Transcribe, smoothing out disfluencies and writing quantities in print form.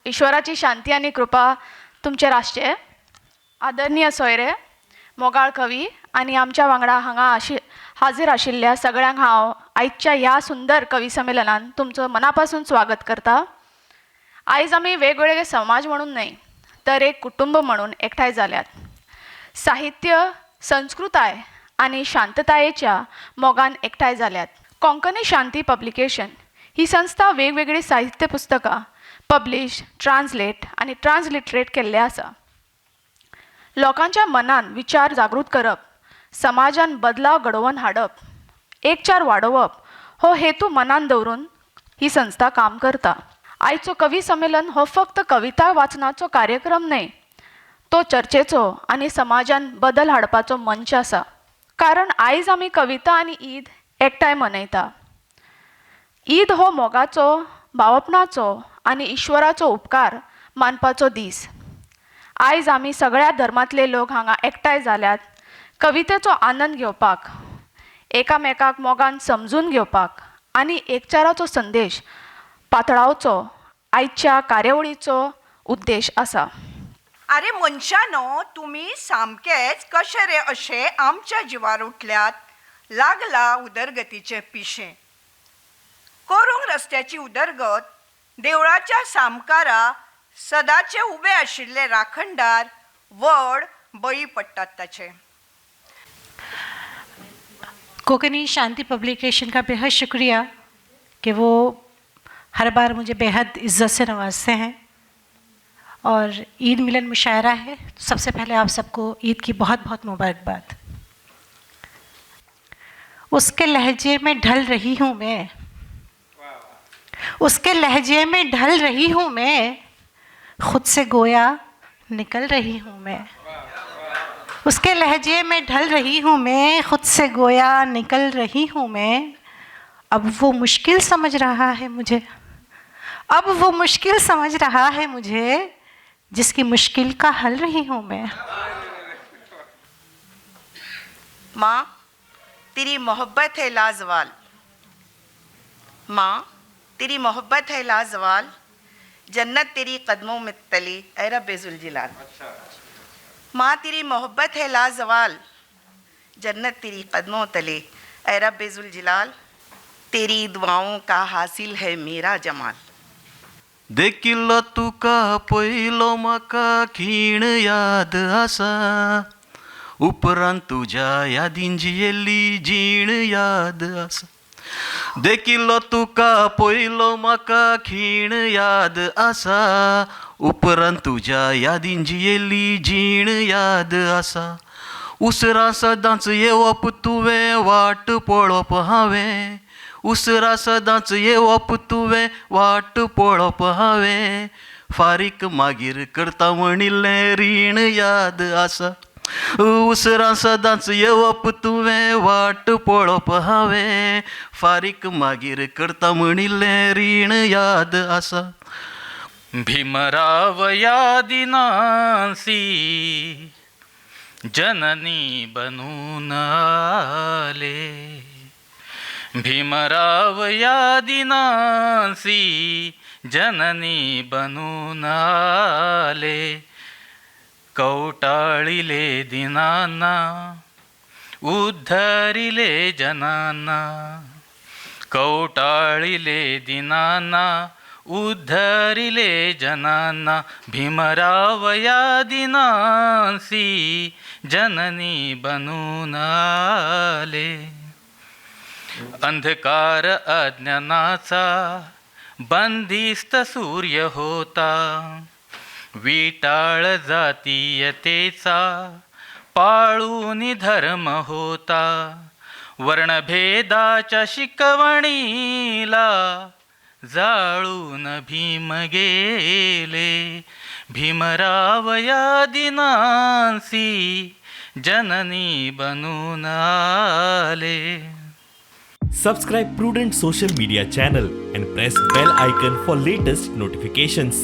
ईश्वराची शांती आणि कृपा तुमचेर आसचे. आदरणीय सोयरे, मोगाळ कवी आणि आमच्या वांगडा हांगा हाजीर आशिल्ल्या सगळ्यांक हांव आयच्या ह्या सुंदर कवी संमेलनान तुमचं मनापासून स्वागत करता. आयज आमी वेगवेगळे समाज म्हणून न्हय तर एक कुटुंब म्हणून एकठांय जाल्यात. साहित्य, संस्कृताय आणि शांततायेच्या मोगान एकठांय जाल्यात. कोंकणी शांती पब्लिकेशन ही संस्था वेगवेगळी साहित्य पुस्तकां पब्लिश, ट्रान्सलेट आणि ट्रान्सलिटरेट केल्ले आसा. लोकांच्या मनान विचार जागृत करप, समाजान बदलाव घडोवन हाडप, एकचार वाडोवप हो हेतू मनान दवरून ही संस्था काम करता. आयचो कवी संमेलन हो फक्त कविता वाचनाचो कार्यक्रम न्हय, तो चर्चेचो आणि समाजान बदल हाडपाचो मंच आसा. कारण आयज आमी कविता आणि ईद एकठांय मनयता. ईद हो मोगाचो, भावपणाचो आणि ईश्वराचो उपकार मानपाचो दीस. आयज आमी सगळ्या धर्मांतले लोक हांगा एकठांय जाल्यात कवितेचो आनंद घेवपाक, एकामेकाक मोगान समजून घेवपाक आणि एकचाराचो संदेश पातळावचो आयच्या कार्यावळीचो उद्देश आसा. आरे मनशानो, तुम्ही सामकेच कशे रे अशे आमच्या जिवार उठल्यात. लागला उदरगतीचे पिशे. कोरूंग रस्त्याची उदरगत, देवळाच्या सामकारा सदाचे उबे आशिल्ले राखणदार व्हड बळी पडटात ताचे. कोंकणी शांति पब्लिकेशन का बेहद शुक्रिया कि वो हर बार मुझे बेहद इज़्ज़त से नवाजते हैं. और ईद मिलन मुशायरा है, तो सबसे पहले आप सबको ईद की बहुत बहुत मुबारकबाद. उसके लहजे में ढल रही हूँ मैं, उसके लहजे में ढल रही हूँ मैं, खुद से गोया निकल रही हूँ मैं. उसके लहजे में ढल रही हूँ मैं, खुद से गोया निकल रही हूँ मैं. अब वो मुश्किल समझ रहा है मुझे, अब वो मुश्किल समझ रहा है मुझे, जिसकी मुश्किल का हल रही हूँ मैं. माँ, तेरी मोहब्बत है लाजवाल. माँ, तेरी मोहब्बत है लाजवाल, जन्नत तेरी कदमों में तली ऐ रब्बे जुल जलाल. माँ, तेरी मोहब्बत है लाजवाल, जन्नत तेरी कदमों तले ऐ रब्बे जुल जलाल. तेरी दुआओं का हासिल है मेरा जमाल. देखिल्लो तुका पयलो म्हाका खीण याद आसा, उपरांत तुज्या यादींची येल्ली जीण याद आसा. देखिल्लो तुका पयलो म्हाका खीण याद आसा, उपरांत तुज्या यादींची येल्ली जीण याद आसा. उसरां सदांच येवप तुवें, वाट पळोवप हांवें. उसरां सदांच येवप तुवें, वाट पळोवप हांवें. फारीक मागीर करता म्हणिल्लें रीण याद आसा. उसरां सदांच येवप तुवें, वाट पळोवप हांवें. फारीक मागीर करता म्हणिल्लें रीण याद आसा. भीमराव यादिनासी जननी बनून आले. भीमराव यादिनासी जननी बनून आले. कवटाळिले दिनांना, उद्धरिले जनांना. कवटाळिले दिनांना, उद्धरिले जनांना. भीमराव यादिनासी जननी बनून आले. अंधकार अज्ञानाचा बंदिस्त सूर्य होता, विटाळ जातीयतेचा पाळूनी धर्म होता. वर्णभेदाच्या शिकवणीला जाळून भीम गेले. भीमराव यादिनासी जननी बनून आले. Subscribe Prudent social media channel and press bell icon for latest notifications.